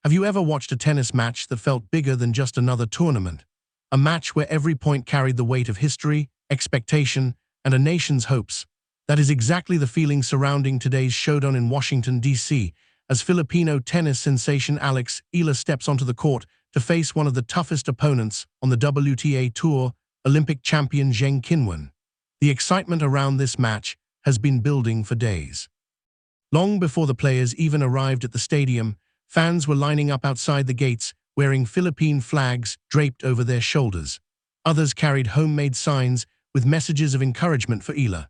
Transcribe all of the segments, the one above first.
Have you ever watched a tennis match that felt bigger than just another tournament? A match where every point carried the weight of history, expectation, and a nation's hopes. That is exactly the feeling surrounding today's showdown in Washington, D.C., as Filipino tennis sensation Alex Eala steps onto the court to face one of the toughest opponents on the WTA Tour, Olympic champion Zheng Qinwen. The excitement around this match has been building for days. Long before the players even arrived at the stadium, fans were lining up outside the gates, wearing Philippine flags draped over their shoulders. Others carried homemade signs with messages of encouragement for Eala.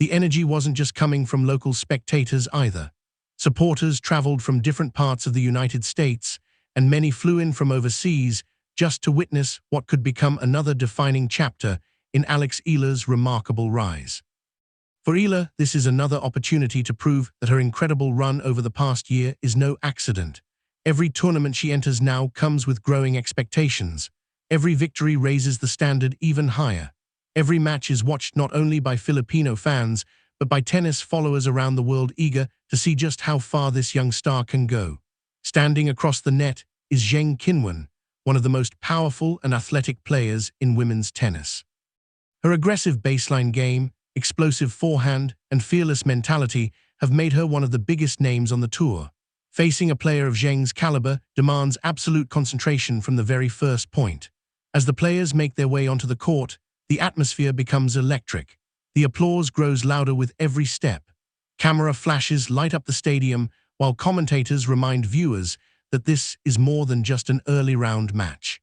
The energy wasn't just coming from local spectators either. Supporters traveled from different parts of the United States, and many flew in from overseas just to witness what could become another defining chapter in Alex Eala's remarkable rise. For Eala, this is another opportunity to prove that her incredible run over the past year is no accident. Every tournament she enters now comes with growing expectations. Every victory raises the standard even higher. Every match is watched not only by Filipino fans, but by tennis followers around the world eager to see just how far this young star can go. Standing across the net is Zheng Qinwen, one of the most powerful and athletic players in women's tennis. Her aggressive baseline game, explosive forehand, and fearless mentality have made her one of the biggest names on the tour. Facing a player of Zheng's caliber demands absolute concentration from the very first point. As the players make their way onto the court, the atmosphere becomes electric. The applause grows louder with every step. Camera flashes light up the stadium, while commentators remind viewers that this is more than just an early round match.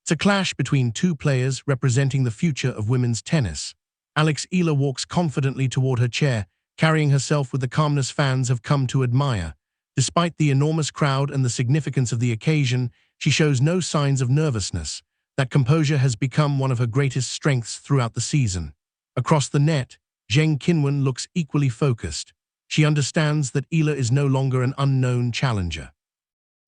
It's a clash between two players representing the future of women's tennis. Alex Eala walks confidently toward her chair, carrying herself with the calmness fans have come to admire. Despite the enormous crowd and the significance of the occasion, she shows no signs of nervousness. That composure has become one of her greatest strengths throughout the season. Across the net, Zheng Qinwen looks equally focused. She understands that Eala is no longer an unknown challenger.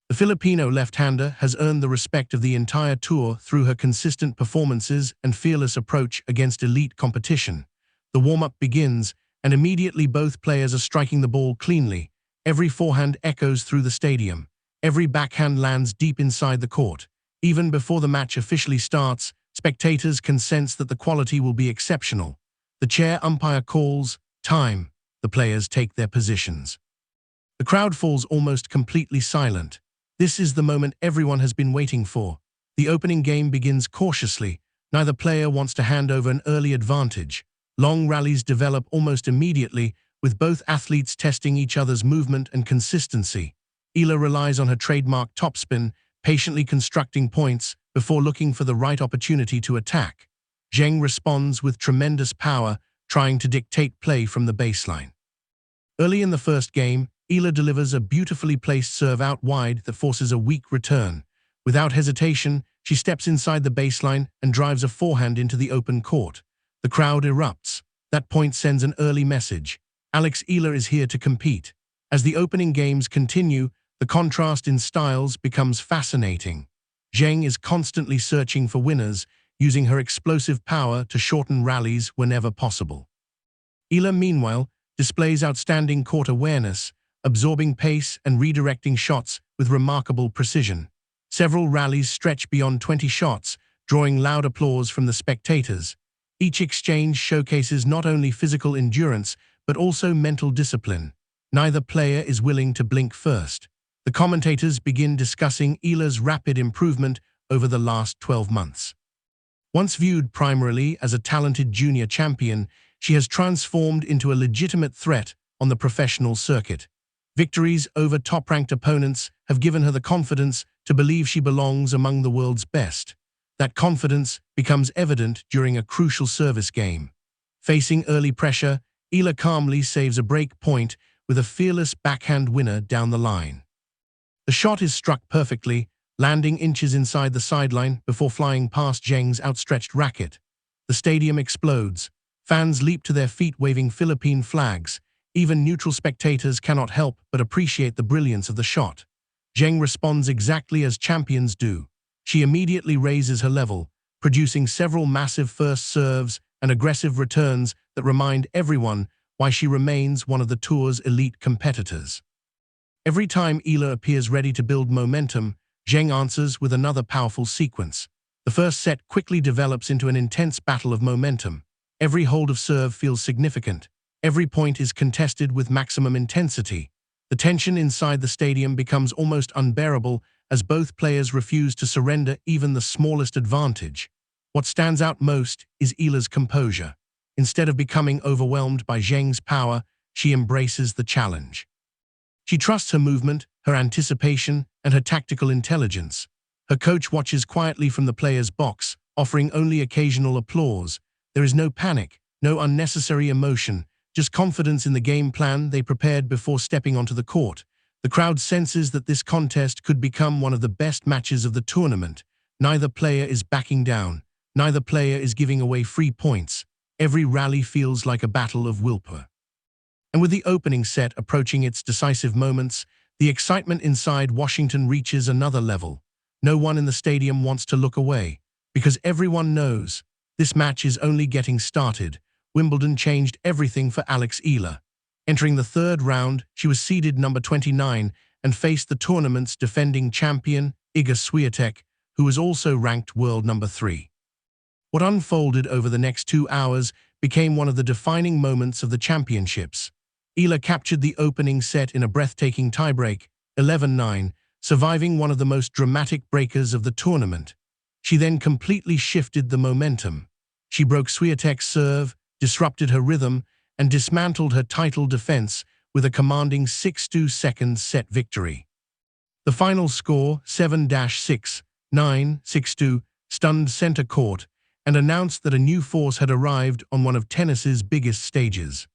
The Filipino left-hander has earned the respect of the entire tour through her consistent performances and fearless approach against elite competition. The warm-up begins, and immediately both players are striking the ball cleanly. Every forehand echoes through the stadium. Every backhand lands deep inside the court. Even before the match officially starts, spectators can sense that the quality will be exceptional. The chair umpire calls time. The players take their positions. The crowd falls almost completely silent. This is the moment everyone has been waiting for. The opening game begins cautiously. Neither player wants to hand over an early advantage. Long rallies develop almost immediately, with both athletes testing each other's movement and consistency. Eala relies on her trademark topspin, patiently constructing points before looking for the right opportunity to attack. Zheng responds with tremendous power, trying to dictate play from the baseline. Early in the first game, Eala delivers a beautifully placed serve out wide that forces a weak return. Without hesitation, she steps inside the baseline and drives a forehand into the open court. The crowd erupts. That point sends an early message. Alex Eala is here to compete. As the opening games continue, the contrast in styles becomes fascinating. Zheng is constantly searching for winners, using her explosive power to shorten rallies whenever possible. Eala, meanwhile, displays outstanding court awareness, absorbing pace and redirecting shots with remarkable precision. Several rallies stretch beyond 20 shots, drawing loud applause from the spectators. Each exchange showcases not only physical endurance, but also mental discipline. Neither player is willing to blink first. The commentators begin discussing Eala's rapid improvement over the last 12 months. Once viewed primarily as a talented junior champion, she has transformed into a legitimate threat on the professional circuit. Victories over top-ranked opponents have given her the confidence to believe she belongs among the world's best. That confidence becomes evident during a crucial service game. Facing early pressure, Eala calmly saves a break point with a fearless backhand winner down the line. The shot is struck perfectly, landing inches inside the sideline before flying past Zheng's outstretched racket. The stadium explodes. Fans leap to their feet waving Philippine flags. Even neutral spectators cannot help but appreciate the brilliance of the shot. Zheng responds exactly as champions do. She immediately raises her level, producing several massive first serves and aggressive returns that remind everyone why she remains one of the tour's elite competitors. Every time Eala appears ready to build momentum, Zheng answers with another powerful sequence. The first set quickly develops into an intense battle of momentum. Every hold of serve feels significant. Every point is contested with maximum intensity. The tension inside the stadium becomes almost unbearable as both players refuse to surrender even the smallest advantage. What stands out most is Eala's composure. Instead of becoming overwhelmed by Zheng's power, she embraces the challenge. She trusts her movement, her anticipation, and her tactical intelligence. Her coach watches quietly from the player's box, offering only occasional applause. There is no panic, no unnecessary emotion, just confidence in the game plan they prepared before stepping onto the court. The crowd senses that this contest could become one of the best matches of the tournament. Neither player is backing down. Neither player is giving away free points. Every rally feels like a battle of willpower. And with the opening set approaching its decisive moments, the excitement inside Washington reaches another level. No one in the stadium wants to look away, because everyone knows this match is only getting started. Wimbledon changed everything for Alex Eala. Entering the third round, she was seeded number 29 and faced the tournament's defending champion, Iga Świątek, who was also ranked world number 3. What unfolded over the next 2 hours became one of the defining moments of the championships. Eala captured the opening set in a breathtaking tiebreak, 11-9, surviving one of the most dramatic breakers of the tournament. She then completely shifted the momentum. She broke Świątek's serve, disrupted her rhythm, and dismantled her title defense with a commanding 6-2 second set victory. The final score, 7-6, 9, 6-2, stunned center court and announced that a new force had arrived on one of tennis's biggest stages.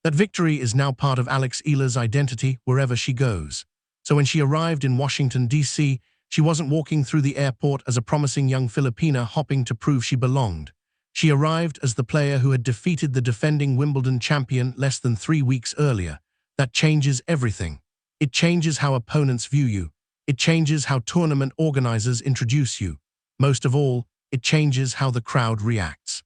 That victory is now part of Alex Eala's identity wherever she goes. So when she arrived in Washington, D.C., she wasn't walking through the airport as a promising young Filipina hopping to prove she belonged. She arrived as the player who had defeated the defending Wimbledon champion less than 3 weeks earlier. That changes everything. It changes how opponents view you. It changes how tournament organizers introduce you. Most of all, it changes how the crowd reacts.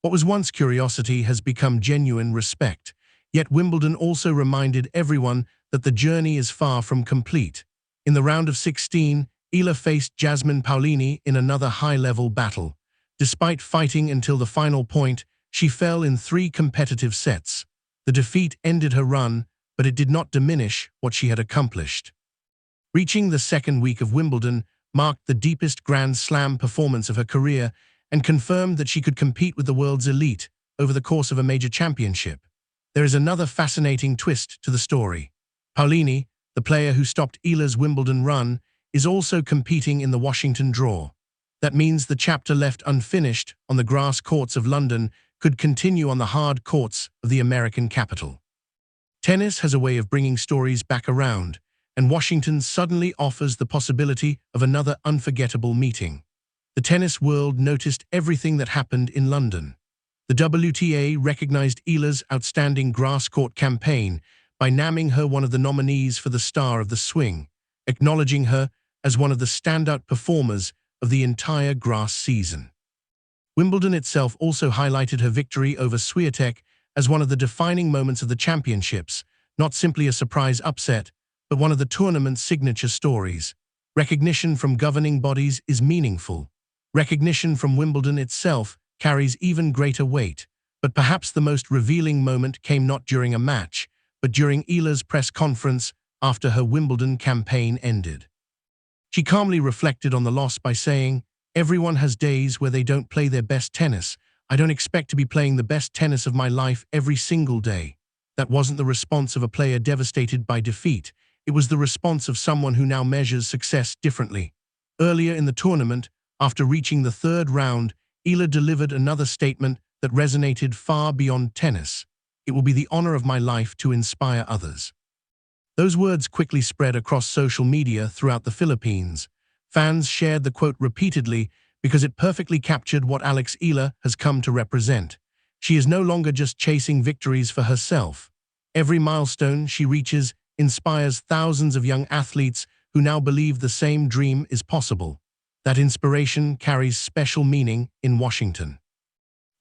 What was once curiosity has become genuine respect. Yet Wimbledon also reminded everyone that the journey is far from complete. In the round of 16, Eala faced Jasmine Paolini in another high-level battle. Despite fighting until the final point, she fell in 3 competitive sets. The defeat ended her run, but it did not diminish what she had accomplished. Reaching the second week of Wimbledon marked the deepest Grand Slam performance of her career and confirmed that she could compete with the world's elite over the course of a major championship. There is another fascinating twist to the story. Paolini, the player who stopped Eala's Wimbledon run, is also competing in the Washington draw. That means the chapter left unfinished on the grass courts of London could continue on the hard courts of the American capital. Tennis has a way of bringing stories back around, and Washington suddenly offers the possibility of another unforgettable meeting. The tennis world noticed everything that happened in London. The WTA recognized Eala's outstanding grass court campaign by naming her one of the nominees for the Star of the Swing, acknowledging her as one of the standout performers of the entire grass season. Wimbledon itself also highlighted her victory over Świątek as one of the defining moments of the championships, not simply a surprise upset, but one of the tournament's signature stories. Recognition from governing bodies is meaningful. Recognition from Wimbledon itself carries even greater weight. But perhaps the most revealing moment came not during a match, but during Eala's press conference after her Wimbledon campaign ended. She calmly reflected on the loss by saying, "Everyone has days where they don't play their best tennis. I don't expect to be playing the best tennis of my life every single day." That wasn't the response of a player devastated by defeat. It was the response of someone who now measures success differently. Earlier in the tournament, after reaching the third round, Eala delivered another statement that resonated far beyond tennis. "It will be the honor of my life to inspire others." Those words quickly spread across social media throughout the Philippines. Fans shared the quote repeatedly because it perfectly captured what Alex Eala has come to represent. She is no longer just chasing victories for herself. Every milestone she reaches inspires thousands of young athletes who now believe the same dream is possible. That inspiration carries special meaning in Washington.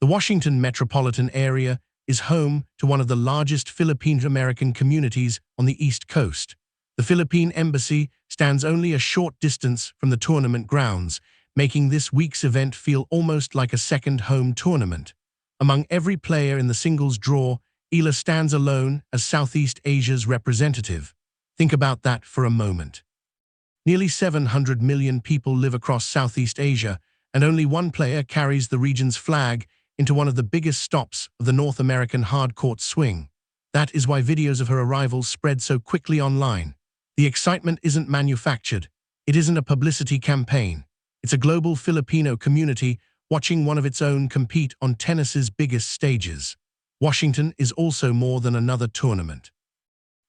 The Washington metropolitan area is home to one of the largest Filipino-American communities on the East Coast. The Philippine embassy stands only a short distance from the tournament grounds, making this week's event feel almost like a second home tournament. Among every player in the singles draw, Eala stands alone as Southeast Asia's representative. Think about that for a moment. Nearly 700 million people live across Southeast Asia, and only one player carries the region's flag into one of the biggest stops of the North American hard-court swing. That is why videos of her arrival spread so quickly online. The excitement isn't manufactured. It isn't a publicity campaign. It's a global Filipino community watching one of its own compete on tennis's biggest stages. Washington is also more than another tournament.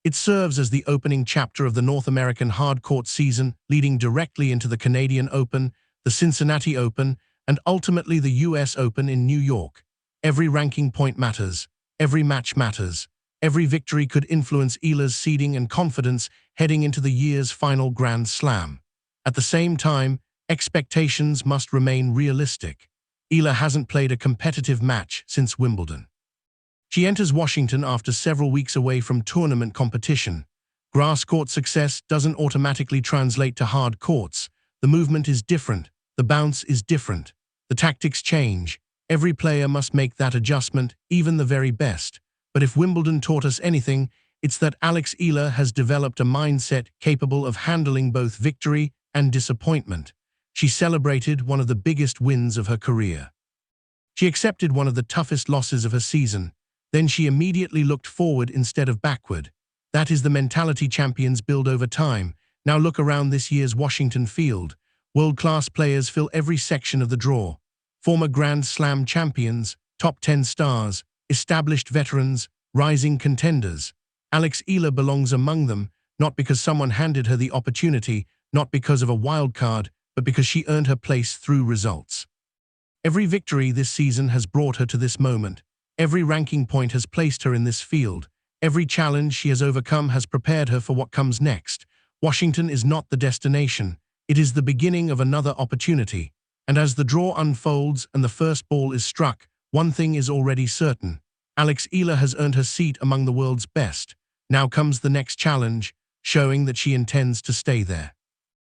It serves as the opening chapter of the North American hard-court season, leading directly into the Canadian Open, the Cincinnati Open, and ultimately the US Open in New York. Every ranking point matters. Every match matters. Every victory could influence Eala's seeding and confidence heading into the year's final Grand Slam. At the same time, expectations must remain realistic. Eala hasn't played a competitive match since Wimbledon. She enters Washington after several weeks away from tournament competition. Grass court success doesn't automatically translate to hard courts. The movement is different. The bounce is different. The tactics change. Every player must make that adjustment, even the very best. But if Wimbledon taught us anything, it's that Alex Eala has developed a mindset capable of handling both victory and disappointment. She celebrated one of the biggest wins of her career. She accepted one of the toughest losses of her season. Then she immediately looked forward instead of backward. That is the mentality champions build over time. Now look around this year's Washington field. World-class players fill every section of the draw. Former Grand Slam champions, top 10 stars, established veterans, rising contenders. Alex Eala belongs among them, not because someone handed her the opportunity, not because of a wild card, but because she earned her place through results. Every victory this season has brought her to this moment. Every ranking point has placed her in this field. Every challenge she has overcome has prepared her for what comes next. Washington is not the destination. It is the beginning of another opportunity. And as the draw unfolds and the first ball is struck, one thing is already certain. Alex Eala has earned her seat among the world's best. Now comes the next challenge, showing that she intends to stay there.